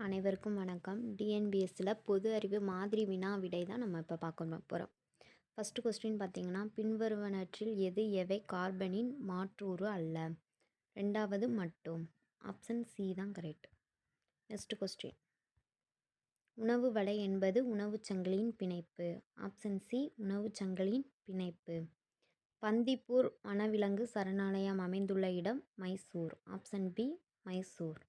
அனைவருக்கும் வணக்கம். டிஎன்பிஎஸ்சியில் பொது அறிவு மாதிரி வினா விடை தான் நம்ம இப்போ பார்க்க போகிறோம். ஃபஸ்ட்டு கொஸ்டின் பார்த்தீங்கன்னா, பின்வருவனவற்றில் எவை கார்பனின் மாற்றூறு அல்ல? ரெண்டாவது மட்டும். ஆப்ஷன் சி தான் கரெக்ட். நெக்ஸ்ட் கொஸ்டின், உணவு வலை என்பது உணவுச் சங்கிலியின் பிணைப்பு. ஆப்ஷன் சி உணவுச் சங்கிலியின் பிணைப்பு. பந்திப்பூர் வனவிலங்கு சரணாலயம் அமைந்துள்ள இடம் Mysore. Option B Mysore.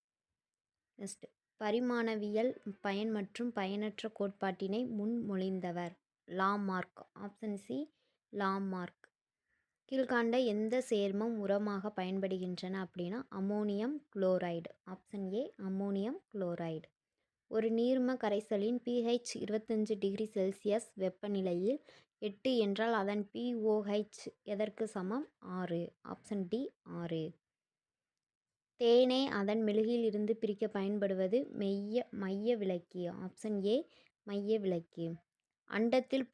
Next, பரிமாணவியல் பயன் மற்றும் பயனற்ற கோட்பாட்டினை முன்மொழிந்தவர் லாமார்க். Option C Lamarck. கீழ்காண்ட எந்த சேர்மம் உரமாக பயன்படுகின்றன அப்படின்னா ammonium chloride. Option A ammonium chloride. ஒரு நீர்ம கரைசலின் pH 25°C வெப்பநிலையில் 8 என்றால் அதன் pOH எதற்கு சமம்? 6. Option D 6. தேனை அதன் மெழுகில் இருந்து பிரிக்க பயன்படுவது மைய விலக்கி. ஆப்ஷன் ஏ மைய விலக்கி. அண்டத்தில்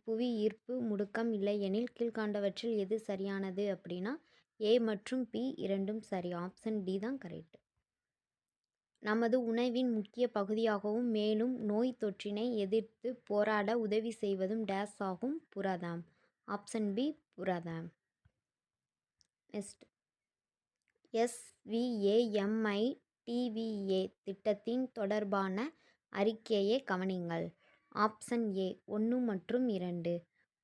புவி ஈர்ப்பு முடுக்கம் இல்லையெனில் கீழ்காண்டவற்றில் எது சரியானது அப்படின்னா ஏ மற்றும் பி இரண்டும் சரி. ஆப்ஷன் டி தான் கரெக்ட். நமது உணவின் முக்கிய பகுதியாகவும் மேலும் நோய் தொற்றினை எதிர்த்து போராட உதவி செய்வதும் டேஸ் ஆகும்? புரதம். ஆப்ஷன் பி புரதம். நெக்ஸ்ட், SVAMITVA திட்டத்தின் தொடர்பான அறிக்கையை கவனிங்கள். ஆப்ஷன் ஏ 1 மற்றும் 2.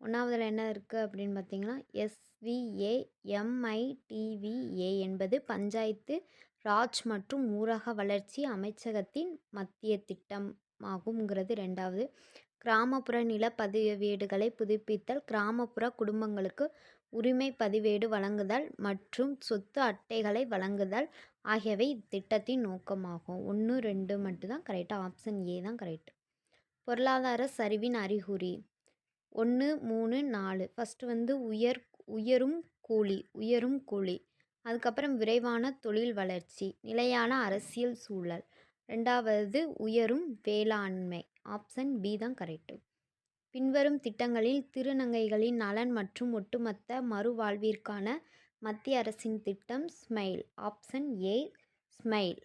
ஒன்றாவதுல என்ன இருக்குது அப்படின்னு பார்த்தீங்கன்னா SVAMITVA என்பது பஞ்சாயத்து ராஜ் மற்றும் ஊரக வளர்ச்சி அமைச்சகத்தின் மத்திய திட்டமாகுங்கிறது. ரெண்டாவது, கிராமப்புற நில பதிவேடுகளை புதுப்பித்தல், கிராமப்புற குடும்பங்களுக்கு உரிமை பதிவேடு வழங்குதல் மற்றும் சொத்து அட்டைகளை வழங்குதல் ஆகியவை இத்திட்டத்தின் நோக்கமாகும். 1, 2 மட்டும்தான் கரெக்டாக. ஆப்ஷன் ஏ தான் கரெக்ட். பொருளாதார சரிவின் அறிகுறி 1, 3, 4. ஃபஸ்ட்டு உயரும் கூலி. அதுக்கப்புறம் விரைவான தொழில் வளர்ச்சி, நிலையான அரசியல் சூழல். ரெண்டாவது உயரும் வேளாண்மை. ஆப்ஷன் பி தான் கரெக்ட். பின்வரும் திட்டங்களில் திருநங்கைகளின் நலன் மற்றும் ஒட்டுமொத்த மறுவாழ்விற்கான மத்திய அரசின் திட்டம் smile. Option A smile.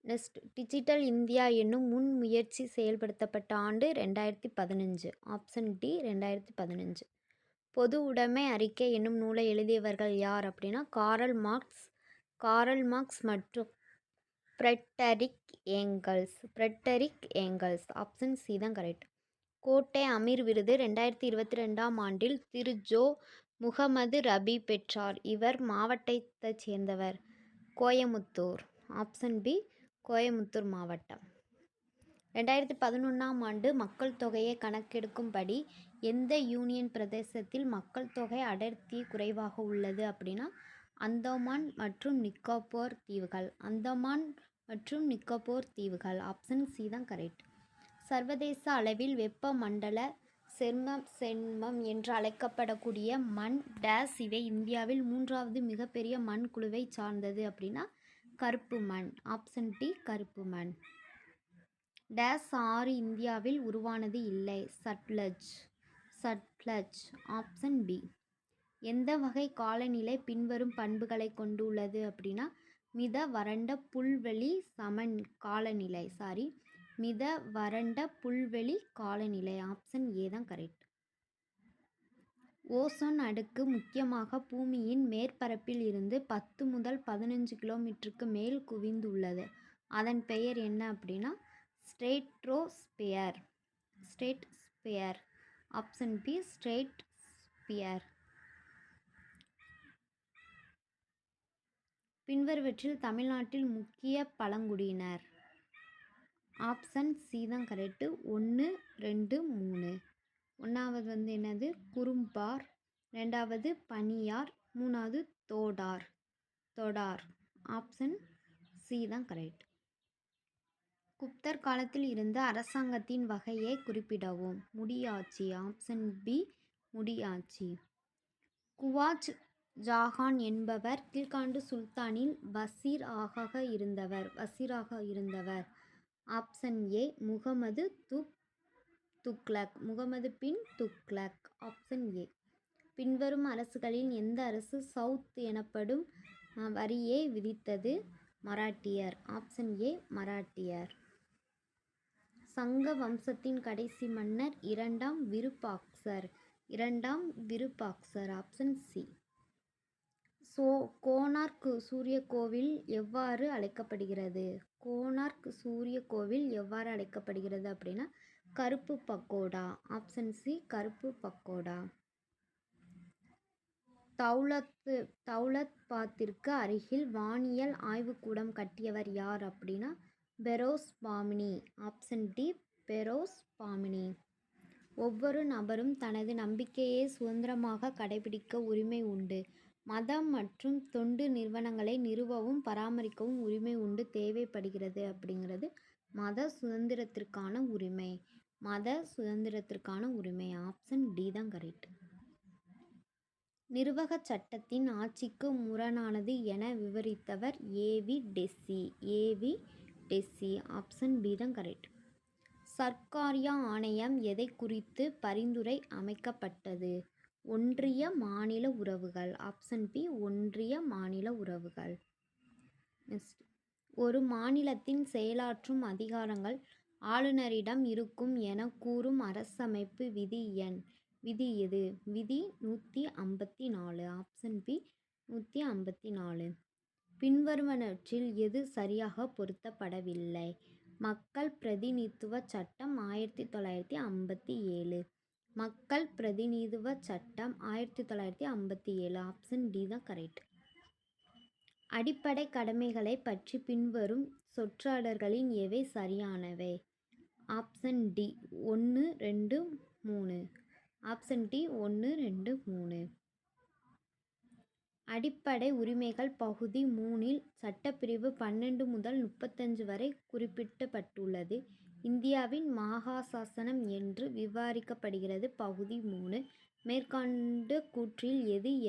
Next, digital India என்னும் முன்முயற்சி செயல்படுத்தப்பட்ட ஆண்டு 2015. Option D 2015. பொது உடைமை அறிக்கை என்னும் நூலை எழுதியவர்கள் யார் அப்படின்னா காரல் மார்க்ஸ் மற்றும் ஃப்ரெட்டரிக் ஏங்கல்ஸ். ஆப்ஷன் சி தான் கரெக்ட். கோட்டை அமீர் விருது 2022 ஆண்டில் திரு ஜோ முகமது ரபி பெற்றார். இவர் மாவட்டத்தைச் சேர்ந்தவர்? கோயமுத்தூர். ஆப்ஷன் பி கோயமுத்தூர் மாவட்டம். 2011 ஆண்டு மக்கள் தொகையை கணக்கெடுக்கும்படி எந்த யூனியன் பிரதேசத்தில் மக்கள் தொகை அடர்த்தி குறைவாக உள்ளது அப்படின்னா அந்தமான் மற்றும் நிக்கோபர் தீவுகள். ஆப்ஷன் சி தான் கரெக்ட். சர்வதேச அளவில் வெப்பமண்டல சேர்மம் என்று அழைக்கப்படக்கூடிய மண் டேஸ் இவை இந்தியாவில் 3வது மிகப்பெரிய மண் குழுவை சார்ந்தது அப்படின்னா கருப்பு மண். ஆப்ஷன் டி கருப்பு மண். டேஸ் ஆறு இந்தியாவில் உருவானது இல்லை? சட்லஜ். Option B. எந்த வகை காலநிலை பின்வரும் பண்புகளை கொண்டுள்ளது அப்படின்னா மித வறண்ட புல்வெளி காலநிலை. ஆப்ஷன் ஏ தான் கரெக்ட். ஓசோன் அடுக்கு முக்கியமாக பூமியின் மேற்பரப்பில் இருந்து 10 முதல் 15 கிலோமீட்டருக்கு மேல் குவிந்துள்ளது. அதன் பெயர் என்ன அப்படின்னா ஸ்ட்ரேட்டோஸ்பியர். Option B stratosphere. பின்வருவற்றில் தமிழ்நாட்டில் முக்கிய பழங்குடியினர். ஆப்ஷன் சி தான் கரெக்டு. 1, 2, 3. ஒன்றாவது என்னது குறும்பார், ரெண்டாவது பனியார், மூணாவது தோடார். ஆப்ஷன் சி தான் கரெக்ட். குப்தர் காலத்தில் இருந்த அரசாங்கத்தின் வகையை குறிப்பிடவும். முடியாட்சி. ஆப்ஷன் பி முடியாட்சி. குவாஜ் ஜஹான் என்பவர் கீழ்காண்டு சுல்தானில் வசீர் ஆக இருந்தவர். Option A Muhammad bin Tughlaq. Option A. பின்வரும் அரசுகளில் எந்த அரசு சவுத் எனப்படும் வரியை விதித்தது? மராட்டியர். ஆப்ஷன் ஏ மராட்டியர். சங்க வம்சத்தின் கடைசி மன்னர் இரண்டாம் விருப்பாக்சர். இரண்டாம் விருப்பாக்சர். Option C. கோனார்க் சூரிய கோவில் எவ்வாறு அழைக்கப்படுகிறது? கோனார்க் சூரிய கோவில் எவ்வாறு அழைக்கப்படுகிறது அப்படின்னா கருப்பு பக்கோடா. ஆப்ஷன் சி கருப்பு பக்கோடா. தௌலத்பாத்திற்கு அருகில் வானியல் ஆய்வுக்கூடம் கட்டியவர் யார் அப்படின்னா பெரோஸ் பாமினி. Option D Feroz Bahmani. ஒவ்வொரு நபரும் தனது நம்பிக்கையை சுதந்திரமாக கடைபிடிக்க உரிமை உண்டு. மதம் மற்றும் தொண்டு நிறுவனங்களை நிறுவவும் பராமரிக்கவும் உரிமை உண்டு தேவைப்படுகிறது அப்படிங்கிறது மத சுதந்திரத்திற்கான உரிமை. மத சுதந்திரத்திற்கான உரிமை. ஆப்ஷன் டி தான் கரெக்ட். நிர்வாக சட்டத்தின் ஆட்சிக்கு முரணானது என விவரித்தவர் AV Tessy. AV Tessy. Option B தான் கரெக்ட். சர்க்காரியா ஆணையம் எதை குறித்து பரிந்துரை அமைக்கப்பட்டது? ஒன்றிய மாநில உறவுகள். ஆப்ஷன் பி ஒன்றிய மாநில உறவுகள். நெக்ஸ்ட், ஒரு மாநிலத்தின் செயலாற்றும் அதிகாரங்கள் ஆளுநரிடம் இருக்கும் என கூறும் அரசமைப்பு விதி எது? விதி 154. Option B 154. பின்வருவனவற்றில் எது சரியாக பொருத்தப்படவில்லை? மக்கள் பிரதிநிதித்துவ சட்டம் 1957. மக்கள் பிரதிநிதித்துவ சட்டம் 1957. ஆப்ஷன் டி தான் கரெக்ட். அடிப்படை கடமைகளை பற்றி பின்வரும் சொற்றொடர்களில் எவை சரியானவை? Option D 1 2 3. Option D 1 2 3. அடிப்படை உரிமைகள் பகுதி 3இல் சட்டப்பிரிவு 12 முதல் 35 வரை குறிப்பிடப்பட்டுள்ளது. இந்தியாவின் மகாசாசனம் என்று விவரிக்கப்படுகிறது. பகுதி 3. மேற்கண்ட கூற்றில்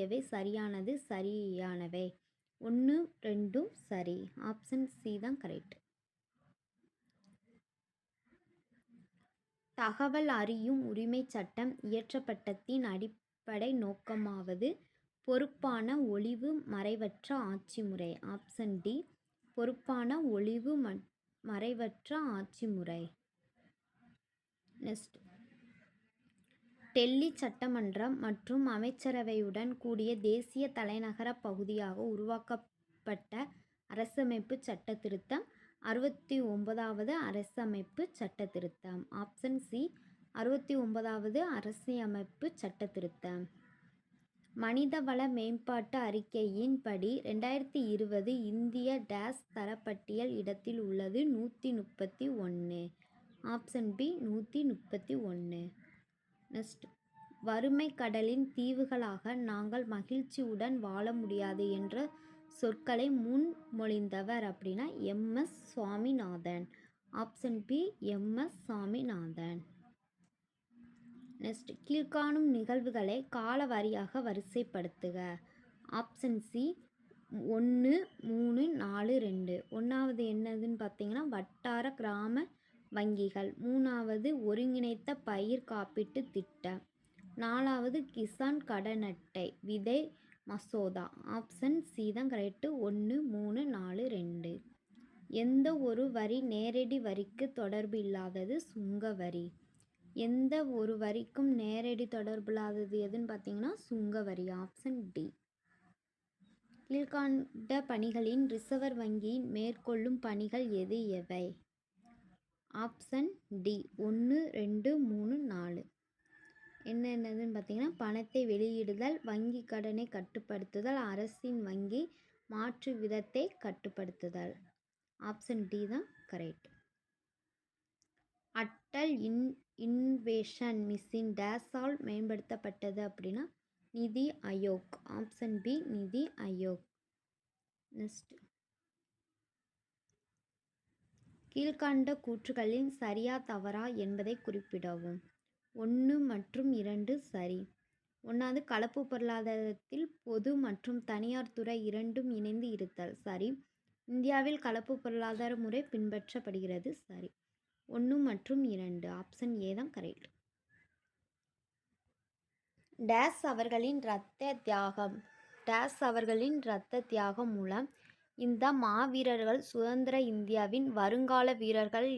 எவை சரியானவை? 1 2 சரி. ஆப்ஷன் சி தான் கரெக்ட். தகவல் அறியும் உரிமை சட்டம் இயற்றப்பட்டதின் அடிப்படை நோக்கமாவது பொறுப்பான ஒளிவு மறைவற்ற ஆட்சி முறை. ஆப்ஷன் டி பொறுப்பான ஒளிவு மறைவற்ற ஆட்சி முறை. நெக்ஸ்ட், டெல்லி சட்டமன்றம் மற்றும் அமைச்சரவையுடன் கூடிய தேசிய தலைநகர பகுதியாக உருவாக்கப்பட்ட அரசமைப்பு சட்ட திருத்தம் 69வது அரசமைப்பு சட்ட திருத்தம். ஆப்ஷன் சி 69வது அரசியலமைப்பு சட்ட திருத்தம். மனிதவள மேம்பாட்டு அறிக்கையின் படி 2020 இந்திய டேஸ் தரப்பட்டியல் இடத்தில் உள்ளது 131. Option B 131. நெக்ஸ்ட், வறுமை கடலின் தீவுகளாக நாங்கள் மகிழ்ச்சியுடன் வாழ முடியாது என்ற சொற்களை முன்மொழிந்தவர் அப்படின்னா M S. Swaminathan. Option B M S. Swaminathan. Next, கீழ்காணும் நிகழ்வுகளை கால வாரியாக வரிசைப்படுத்துக. Option C 1 3 4 2. ஒன்றாவது என்னதுன்னு பார்த்தீங்கன்னா வட்டார கிராம வங்கிகள். 3வது ஒருங்கிணைத்த பயிர் காப்பீட்டு திட்டம். 4வது கிசான் கடன் அட்டை விதை மசோதா. ஆப்ஷன் சி தான் கரெக்ட். 1 3 4 2. எந்த ஒரு வரி நேரடி வரிக்கு தொடர்பு இல்லாதது? சுங்க வரி. எந்த ஒரு வரிக்கும் நேரடி தொடர்பு இல்லாதது எதுன்னு பார்த்தீங்கன்னா சுங்க வரி. Option D. கீழ்கண்ட பணிகளின் ரிசர்வ் வங்கியின் மேற்கொள்ளும் பணிகள் எவை? Option D 1 2 3 4. என்னென்னதுன்னு பார்த்தீங்கன்னா பணத்தை வெளியிடுதல், வங்கி கடனை கட்டுப்படுத்துதல், அரசின் வங்கி மாற்று விதத்தை கட்டுப்படுத்துதல். ஆப்ஷன் டி தான் கரெக்ட். அட்டல் இன்வென்ஷன் மிஷன் டேஸால் மேம்படுத்தப்பட்டது அப்படின்னா நிதி ஆயோக். ஆப்ஷன் பி நிதி ஆயோக். நெக்ஸ்ட், கீழ்கண்ட கூற்றுகளின் சரியா தவறா என்பதை குறிப்பிடவும். 1 மற்றும் 2 சரி. 1வது கலப்பு பொருளாதாரத்தில் பொது மற்றும் தனியார் துறை இரண்டும் இணைந்து இருத்தல். சரி. இந்தியாவில் கலப்பு பொருளாதார முறை பின்பற்றப்படுகிறது. சரி. 1 மற்றும் 2. ஆப்ஷன் ஏ தான் கரெக்ட். டேஸ் அவர்களின் இரத்த தியாகம். டேஸ் அவர்களின் இரத்த தியாகம் மூலம் இந்த மாவீரர்கள் சுதந்திர இந்தியாவின் வருங்கால வீரர்கள்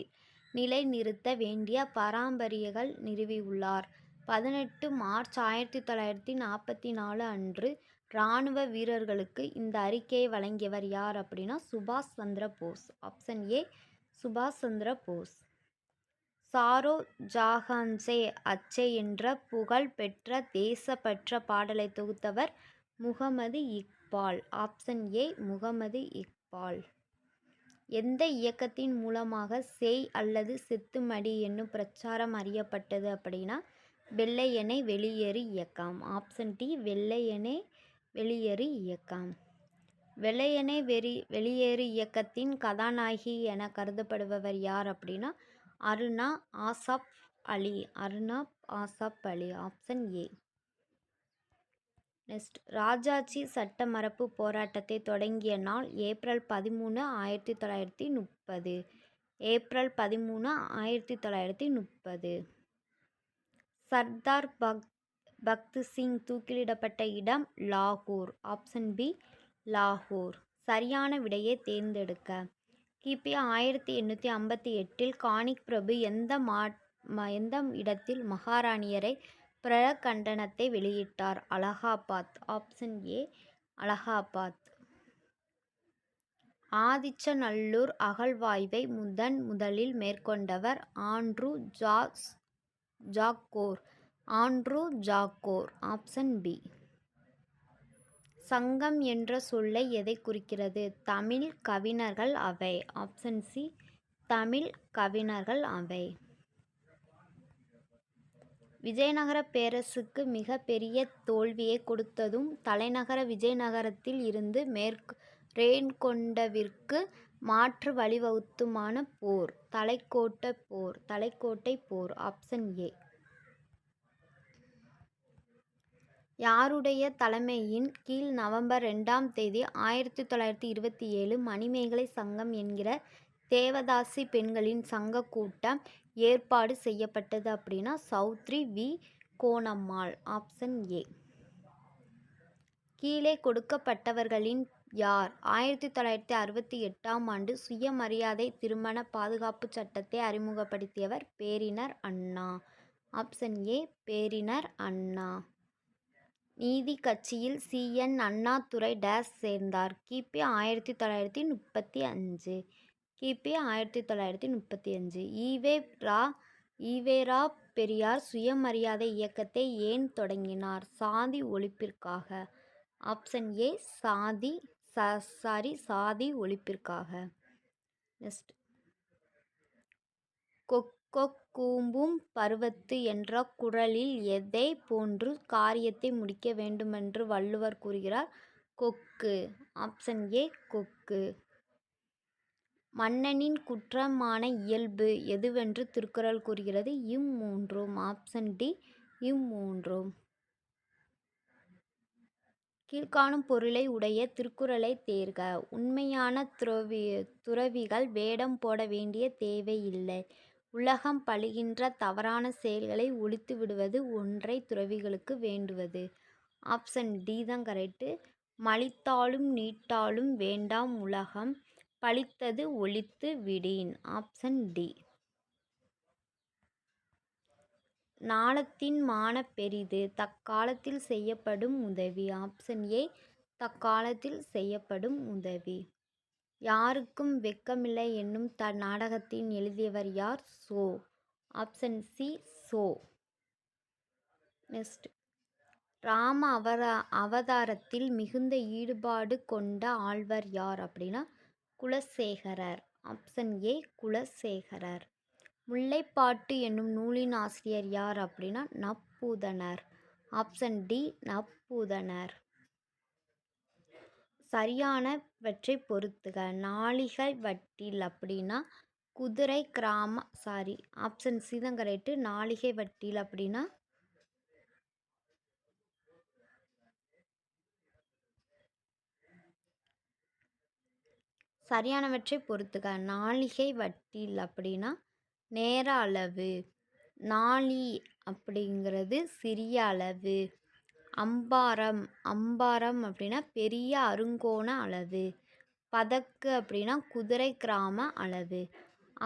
நிலைநிறுத்த வேண்டிய பாரம்பரியங்கள் நிறுவியுள்ளார். 18 மார்ச் 1944 அன்று இராணுவ வீரர்களுக்கு இந்த அறிக்கையை வழங்கியவர் யார் அப்படின்னா சுபாஷ் சந்திர போஸ். ஆப்ஷன் ஏ சுபாஷ் சந்திர போஸ். சாரோ ஜஹான்சே அச்சே என்ற புகழ் பெற்ற தேசப்பற்ற பாடலை தொகுத்தவர் முகமது இக்பால். Option A Muhammad Iqbal. எந்த இயக்கத்தின் மூலமாக செய் அல்லது செத்துமடி என்னும் பிரச்சாரம் அறியப்பட்டது அப்படின்னா வெள்ளையனே வெளியேறு இயக்கம். ஆப்ஷன் டி வெள்ளையனே வெளியேறு இயக்கம். வெள்ளையனே வெளியேறு இயக்கத்தின் கதாநாயகி என கருதப்படுபவர் யார் அப்படின்னா Aruna Asaph Ali. Aruna Asaph Ali. Option A. Next, Rajaji சட்ட மறுப்பு போராட்டத்தை தொடங்கிய நாள் ஏப்ரல் 13, 1930. ஏப்ரல் 13, 1930. சர்தார் பக்த் சிங் தூக்கிலிடப்பட்ட இடம் லாகூர். ஆப்ஷன் பி லாகூர். சரியான விடையை தேர்ந்தெடுக்க. கிபி 1858 கானிக் பிரபு எந்த இடத்தில் மகாராணியரை பிரகடனத்தை வெளியிட்டார்? அலகாபாத். Option A Allahabad. ஆதிச்சநல்லூர் அகழ்வாய்வை முதலில் மேற்கொண்டவர் Andrew Jagor. Andrew Jagor. Option B. சங்கம் என்ற சொல்லை எதை குறிக்கிறது? தமிழ் கவிஞர்கள் அவை. ஆப்ஷன் சி தமிழ் கவிஞர்கள் அவை. விஜயநகர பேரரசுக்கு மிக பெரிய தோல்வியை கொடுத்ததும் தலைநகர விஜயநகரத்தில் இருந்து ரேன்கொண்டவிற்கு மாற்று வழிவகுத்துமான போர் தலைக்கோட்டை போர். Option A. யாருடைய தலைமையின் கீழ் நவம்பர் 2, 1927 மணிமேகலை சங்கம் என்கிற தேவதாசி பெண்களின் சங்க கூட்டம் ஏற்பாடு செய்யப்பட்டது அப்படின்னா Chaudhary V Konammal. Option A. கீழே கொடுக்கப்பட்டவர்களின் யார் 1968 ஆண்டு சுயமரியாதை திருமண பாதுகாப்பு சட்டத்தை அறிமுகப்படுத்தியவர்? பேரினர் அண்ணா. ஆப்ஷன் ஏ பேரினர் அண்ணா. நீதி கட்சியில் சி.என். அண்ணாதுரை சேர்ந்தார். கிபி 1935. கிபி 1935. ஈவே.ரா. பெரியார் சுயமரியாதை இயக்கத்தை ஏன் தொடங்கினார்? சாதி ஒழிப்பிற்காக. ஆப்ஷன் ஏ சாதி ஒழிப்பிற்காக. நெக்ஸ்ட், கொக்கொக் கூம்பும் பருவத்து என்ற குறளில் எதை போன்று காரியத்தை முடிக்க வேண்டுமென்று வள்ளுவர் கூறுகிறார்? கொக்கு. ஆப்ஷன் ஏ கொக்கு. மன்னனின் குற்றமான இயல்பு எதுவென்று திருக்குறள் கூறுகிறது? இம்மூன்றும். ஆப்ஷன் டி இம்மூன்றும். கீழ்காணும் பொருளை உடைய திருக்குறளை தேர்க. உண்மையான துறவிகள் வேடம் போட வேண்டிய தேவை இல்லை. உலகம் பழிக்கின்ற தவறான செயல்களை ஒழித்து விடுவது ஒன்றை துறவிகளுக்கு வேண்டுவது. ஆப்ஷன் டி தான் கரெக்டு. மலித்தாலும் நீட்டாலும் வேண்டாம் உலகம் பழித்தது ஒழித்து விடின். Option D. ஞாலத்தின் மானப் பெரிது தக்காலத்தில் செய்யப்படும் உதவி. ஆப்ஷன் ஏ தக்காலத்தில் செய்யப்படும் உதவி. யாருக்கும் வெட்கமில்லை என்னும் நாடகத்தை எழுதியவர் யார்? So. Option C so. Next, Rama அவதாரத்தில் மிகுந்த ஈடுபாடு கொண்ட ஆழ்வார் யார் அப்படின்னா குலசேகரர். Option A Kulasekarar. முல்லைப்பாட்டு என்னும் நூலின் ஆசிரியர் யார் அப்படின்னா நப்பூதனர். Option D நப்பூதனர். சரியானவற்றை பொறுத்துக. நாளிகை வட்டில் அப்படின்னா குதிரை கிராம ஆப்ஷன் சி தான் கரெக்டு. நாளிகை வட்டில் அப்படின்னா சரியானவற்றை பொறுத்துக. நாளிகை வட்டில் அப்படின்னா நேர அளவு. நாழி அப்படிங்கிறது சிறிய அளவு. அம்பாரம் அப்படின்னா பெரிய அருங்கோண அளவு. பதக்கு அப்படின்னா குதிரை கிராம அளவு.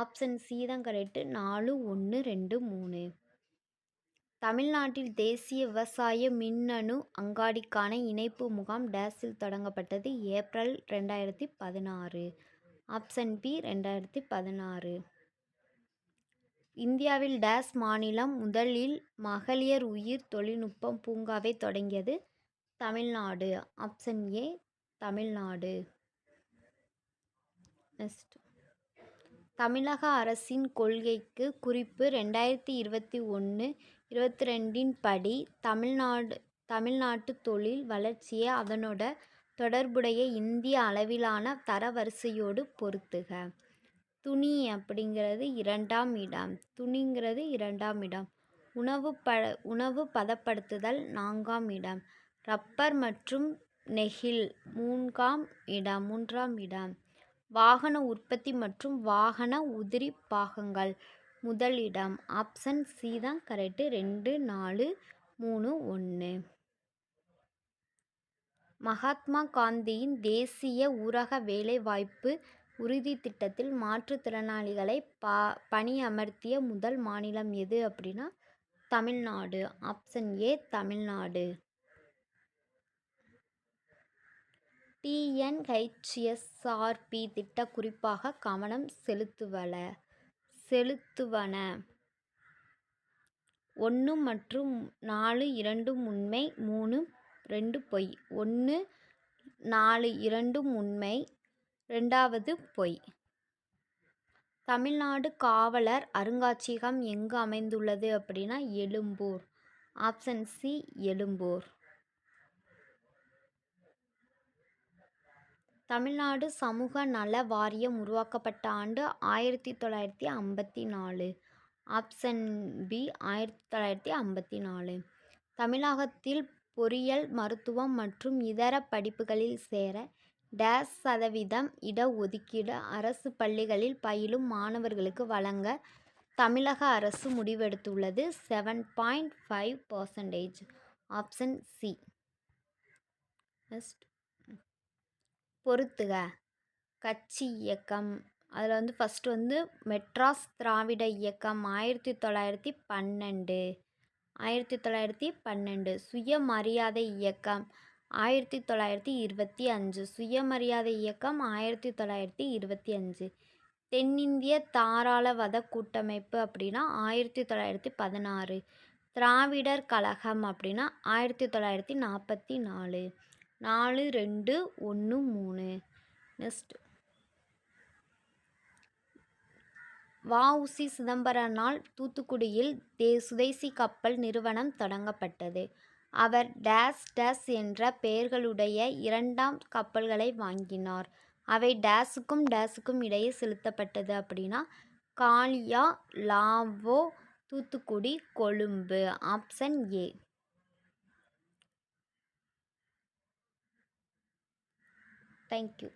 ஆப்ஷன் சி தான் கரெக்டு. 4, 1, 2, 3. தமிழ்நாட்டில் தேசிய விவசாய மின்னணு அங்காடிக்கான இணைப்பு முகாம் டேஸில் தொடங்கப்பட்டது. ஏப்ரல் 2016. Option B 2016. இந்தியாவில் டேஸ் மாநிலம் முதலில் மகளிர் உயிர் தொழில்நுட்பம் பூங்காவை தொடங்கியது. Tamil Nadu. Option A Tamil Nadu. Next, தமிழக அரசின் கொள்கைக்கு குறிப்பு 2021-22 படி தமிழ்நாட்டு தொழில் வளர்ச்சியை அதனோட தொடர்புடைய இந்திய அளவிலான தரவரிசையோடு பொருத்துக. துணி அப்படிங்கிறது 2ஆம் இடம். துணிங்கிறது 2ஆம் இடம். உணவு பதப்படுத்துதல் 4ஆம் இடம். ரப்பர் மற்றும் நெகிழ் 3ஆம் இடம். வாகன உற்பத்தி மற்றும் வாகன உதிரி பாகங்கள் முதலிடம். ஆப்ஷன் சி தான் கரெக்டு. 2, 4, 3, 1. மகாத்மா காந்தியின் தேசிய ஊரக வேலைவாய்ப்பு உறுதி திட்டத்தில் மாற்றுத்திறனாளிகளை பணியமர்த்திய முதல் மாநிலம் எது அப்படின்னா Tamil Nadu. Option A Tamil Nadu. T N H S R P திட்ட குறிப்பாக கவனம் செலுத்துவன 1 மற்றும் 4 இரண்டும் உண்மை, 3, 2 பொய். 1, 4 இரண்டும் உண்மை, 2வது பொய். தமிழ்நாடு காவலர் அருங்காட்சியகம் எங்கு அமைந்துள்ளது அப்படின்னா எழும்பூர். Option C Egmore. தமிழ்நாடு சமூக நல வாரியம் உருவாக்கப்பட்ட ஆண்டு 1954. Option B 1954. தமிழகத்தில் பொறியியல், மருத்துவம் மற்றும் இதர படிப்புகளில் சேர %% இடஒதுக்கீடு அரசு பள்ளிகளில் பயிலும் மாணவர்களுக்கு வழங்க தமிழக அரசு முடிவெடுத்துள்ளது. 7.5%. Option C. நெக்ஸ்ட், பொறுத்துக. கட்சி இயக்கம். அதில் ஃபஸ்ட்டு மெட்ராஸ் திராவிட இயக்கம் 1912. சுயமரியாதை இயக்கம் 1925. சுயமரியாதை இயக்கம் 1925. தென்னிந்திய தாராளவாத கூட்டமைப்பு அப்படின்னா 1916. திராவிடர் கழகம் அப்படின்னா 1944. 4, 2, 1, 3. நெக்ஸ்ட், வ.உ.சி. சிதம்பரனால் தூத்துக்குடியில் சுதேசி கப்பல் நிறுவனம் தொடங்கப்பட்டது. அவர் டேஸ் என்ற பெயர்களுடைய 2 கப்பல்களை வாங்கினார். அவை டேஸுக்கும் இடையே செலுத்தப்பட்டது அப்படின்னா காலியா, Lao, Thoothukudi, Colombo. Option A. Thank you.